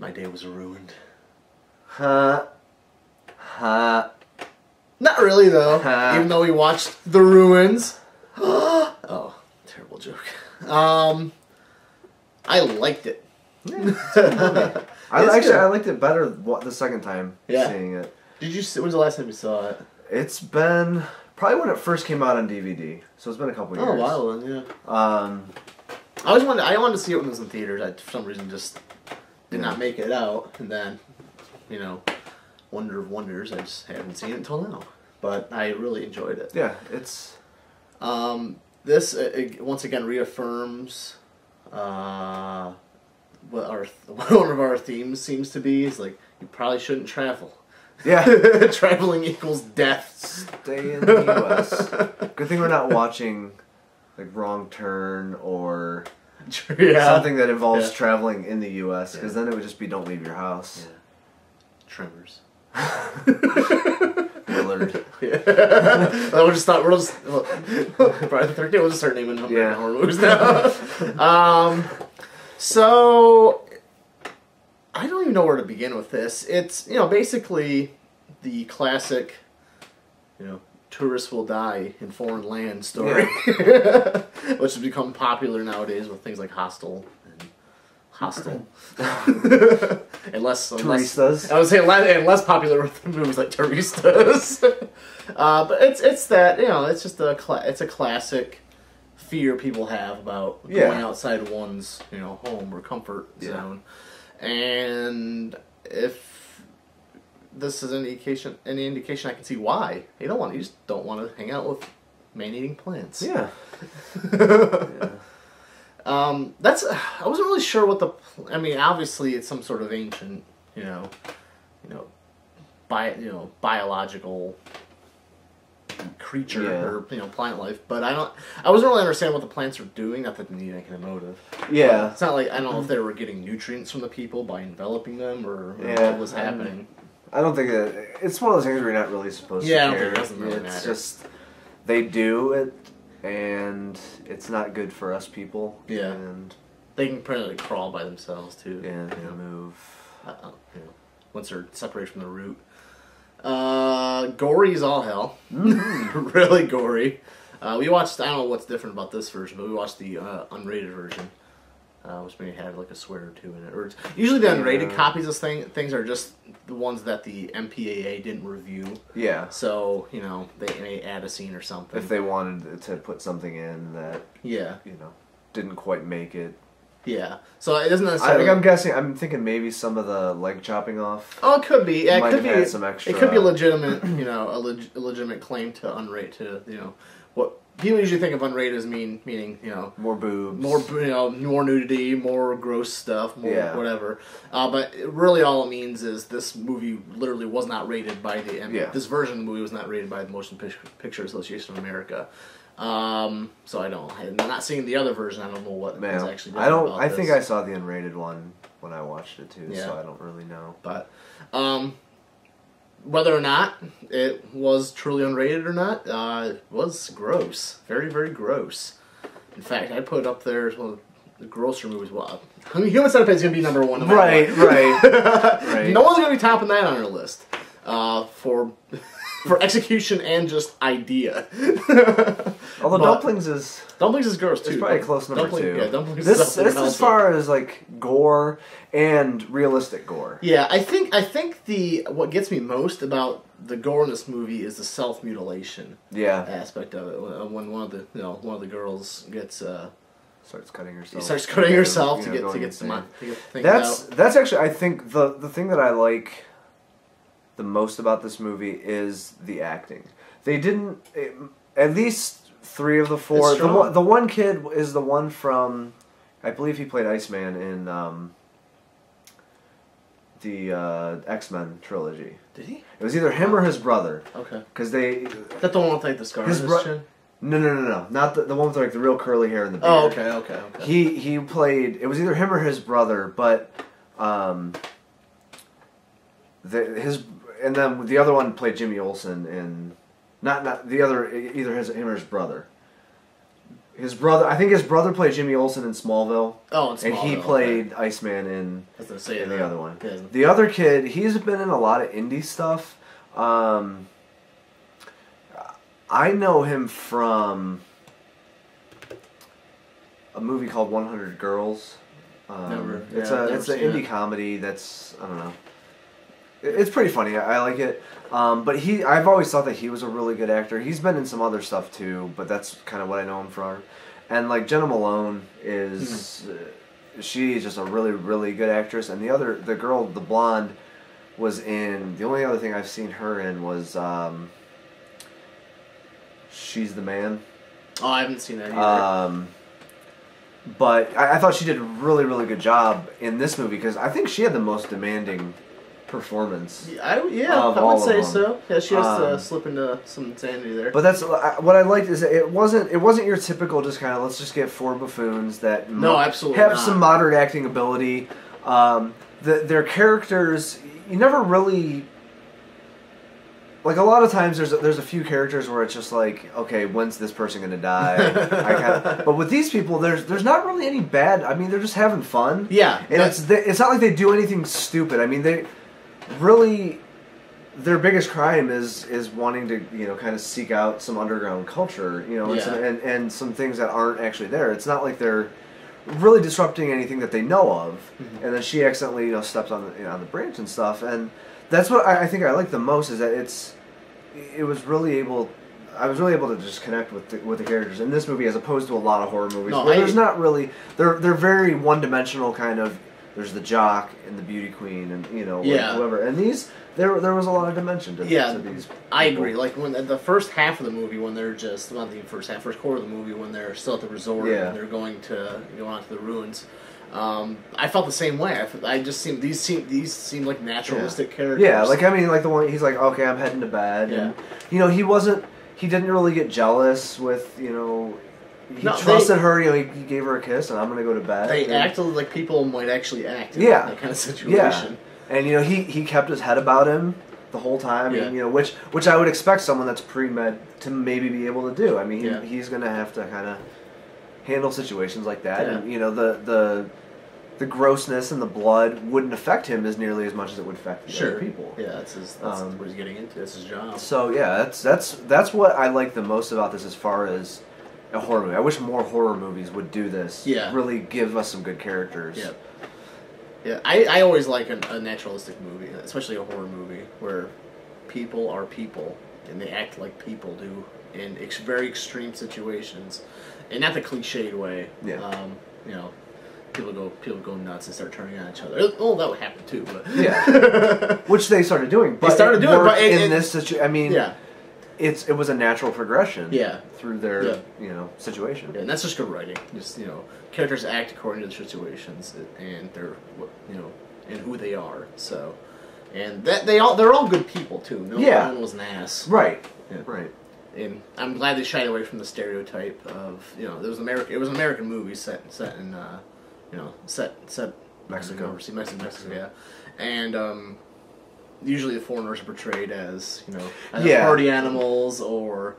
My day was ruined. Ha. Not really, though. Even though we watched The Ruins. Oh, terrible joke. I liked it. Yeah, I liked it better the second time seeing it. Did you see, when was the last time you saw it? It's been probably when it first came out on DVD, so it's been a couple years. Oh, a while then, yeah. I wanted to see it when it was in theaters. I, for some reason, just did not make it out, and then, you know, wonder of wonders, I just haven't seen it until now. But I really enjoyed it. Yeah, it's... This, once again, reaffirms what one of our themes seems to be, is like, you probably shouldn't travel. Yeah. Traveling equals death. Stay in the U.S. Good thing we're not watching, like, Wrong Turn or something that involves traveling in the U.S., because then it would just be don't leave your house. Yeah. Tremors. Willard. Yeah. We'll just Friday the 13th, we'll just start naming horror movies now. So, I don't even know where to begin with this. It's, you know, basically the classic, you know, tourists will die in foreign land story. Yeah. Which has become popular nowadays with things like Hostel. and less Turistas. I would say less popular with movies like Turistas. But it's that, you know, it's just it's a classic fear people have about going outside one's, you know, home or comfort zone. And if this is any indication, I can see why you just don't want to hang out with man-eating plants. Yeah. I wasn't really sure what I mean, obviously it's some sort of ancient, biological creature or, you know, plant life, but I wasn't really understanding what the plants were doing, not that they need any kind of motive. Yeah. But it's not like, I don't know if they were getting nutrients from the people by enveloping them or what was happening. I don't think it's one of those things where you're not really supposed to care. I don't think it doesn't really matter. It's just, they do it, and it's not good for us people. Yeah. And they can probably crawl by themselves too. Yeah, they move. Once they're separated from the root. Gory as all hell. Really gory. We watched, I don't know what's different about this version, but we watched the unrated version. Which maybe had like a swear or two in it. Or usually the unrated copies of things are just the ones that the MPAA didn't review. Yeah. So, you know, they may add a scene or something. If they wanted to put something in that, didn't quite make it. Yeah. So it doesn't necessarily... I'm thinking maybe some of the leg chopping off. Oh, it could be. Yeah, it could be. Had some extra. It could be legitimate, you know, a legitimate claim to unrate, to, you know, what... People usually think of unrated as meaning, you know, more boobs, more nudity, more gross stuff, more whatever. But really, all it means is this movie literally was not rated by the this version of the movie was not rated by the Motion Picture Association of America. So I'm not seeing the other version. I don't know what was actually done about I think I saw the unrated one when I watched it too, so I don't really know. But whether or not it was truly unrated or not, it was gross. Very, very gross. In fact, I'd put it up there as one of the grosser movies. Well, Human Centipede is going to be number one. Right. No one's going to be topping that on our list for execution and just idea. Although Dumplings is gross too. It's probably a close number two. Yeah, Dumplings. This as far as like gore and realistic gore. Yeah, I think what gets me most about the gore in this movie is the self-mutilation aspect of it. When one of the girls gets starts cutting herself. Starts cutting herself to get some. That's actually, I think, the thing that I like the most about this movie is the acting. They didn't, at least 3 of the 4. The one kid is the one from, I believe he played Iceman in the X-Men trilogy. Did he? It was either him or his brother. Okay. Because they... That the one with like the scar on his chin? No. Not the one with like the real curly hair and the beard. Oh, okay. He played... It was either him or his brother, but... And then the other one played Jimmy Olsen in... Not the other... Either him or his brother. his brother. I think his brother played Jimmy Olsen in Smallville. Oh, in Smallville. And he played Iceman in the other one. Yeah. The other kid, he's been in a lot of indie stuff. I know him from a movie called 100 Girls. It's an indie comedy that's, I don't know. It's pretty funny. I like it. But I've always thought that he was a really good actor. He's been in some other stuff too, but that's kind of what I know him from. And like Jenna Malone is, she's just a really, really good actress. And the girl, the blonde, was in, the only other thing I've seen her in was She's the Man. Oh, I haven't seen that either. But I thought she did a really, really good job in this movie because I think she had the most demanding performance. I would say so. Yeah, she has to slip into some insanity there. But that's what I liked is that it wasn't your typical just kind of let's just get four buffoons that absolutely have some moderate acting ability. Their characters, you never really. Like a lot of times, there's a few characters where it's just like, okay, when's this person gonna die? But with these people, there's not really any bad. I mean, they're just having fun. Yeah, and it's not like they do anything stupid. I mean, they really their biggest crime is wanting to kind of seek out some underground culture, and some things that aren't actually there. It's not like they're really disrupting anything that they know of, and then she accidentally steps on the branch and stuff, and that's what I think I like the most is that I was really able to just connect with the characters in this movie as opposed to a lot of horror movies where there's not really they're very one dimensional kind of. There's the jock and the beauty queen and whoever, and these there was a lot of dimension to these. I agree. Like when the first half of the movie, when they're just not the first quarter of the movie, when they're still at the resort and they're going out to the ruins. I felt the same way. I just these seem like naturalistic characters. Yeah, like I mean, like the one he's like, okay, I'm heading to bed, and he didn't really get jealous with He trusted her. He gave her a kiss, and I'm gonna go to bed. They acted like people might actually act in that kind of situation. Yeah, and he kept his head about him the whole time. Yeah. And, which I would expect someone that's pre-med to maybe be able to do. I mean, he's gonna have to kind of handle situations like that, and the grossness and the blood wouldn't affect him as nearly as much as it would affect the other people. Yeah, that's what he's getting into. That's his job. So yeah, that's what I like the most about this as far as a horror movie. I wish more horror movies would do this. Yeah. Really give us some good characters. Yeah. Yeah, I always like a naturalistic movie, especially a horror movie, where people are people, and they act like people do in very extreme situations, and not the cliched way. Yeah. People go nuts and start turning on each other. Oh, that would happen too, but yeah, which they started doing. But in this situation. I mean, it was a natural progression. Through their situation. Yeah, and that's just good writing. Just characters act according to the situations and their and who they are. So, and they're all good people too. No one was an ass. Right. Yeah. Right. And I'm glad they shied away from the stereotype of it was American. It was an American movie set in set Mexico. Mexico, yeah. And usually the foreigners are portrayed as party animals or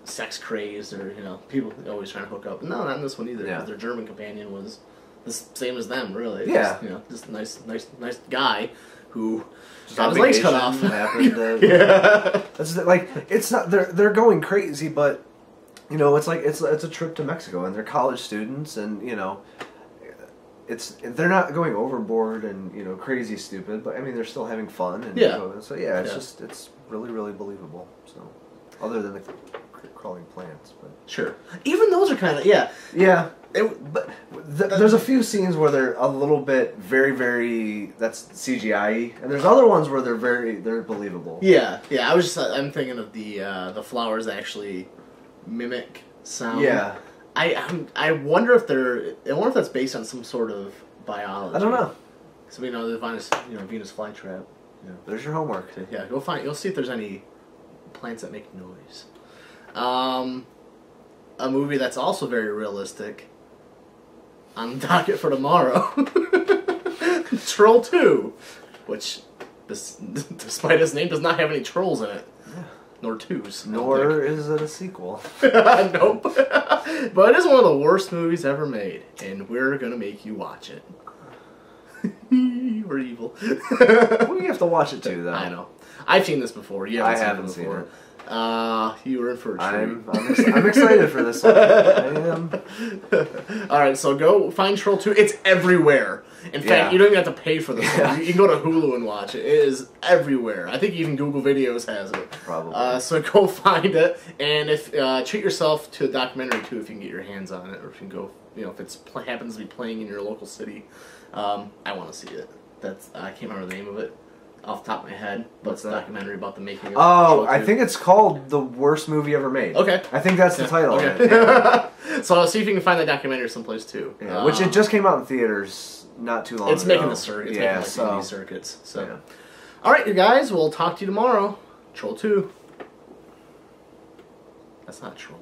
sex crazed or people always trying to hook up. No, not in this one either. Because their German companion was the same as them, really. Yeah, just a nice guy who got his legs cut off. Happened that's like it's not they're going crazy, but it's like it's a trip to Mexico and they're college students and they're not going overboard and crazy stupid, but I mean they're still having fun and it's really, really believable. So other than the crawling plants, but sure, even those are kind of there's a few scenes where they're a little bit very, very that's CGI-y, and there's other ones where they're believable. I'm thinking of the flowers that actually mimic sound. I wonder if that's based on some sort of biology. I don't know. So we know the Venus flytrap. There's your homework. Yeah, you'll see if there's any plants that make noise. A movie that's also very realistic on the docket for tomorrow. Troll 2, which despite its name does not have any trolls in it. nor twos. Nor is it a sequel. Nope. But it is one of the worst movies ever made, and we're gonna make you watch it. We're evil. Well, you have to watch it too, though. I know. I've seen this before. You haven't seen it before. You were in for a treat. I'm excited for this one. I am. Alright, so go find Troll 2. It's everywhere. In fact, you don't even have to pay for this one. You can go to Hulu and watch it. It is everywhere. I think even Google Videos has it. Probably. So go find it. And if treat yourself to a documentary, too, if you can get your hands on it. Or if you can go, if it happens to be playing in your local city. I want to see it. I can't remember the name of it off the top of my head, but it's a documentary about the making of Troll 2. I think it's called The Worst Movie Ever Made. Okay. I think that's the title of it. Yeah. So see if you can find that documentary someplace too. Yeah, which it just came out in theaters not too long ago. It's making the circuit. It's making TV circuits. So. Yeah. Alright, you guys, we'll talk to you tomorrow. Troll 2. That's not Troll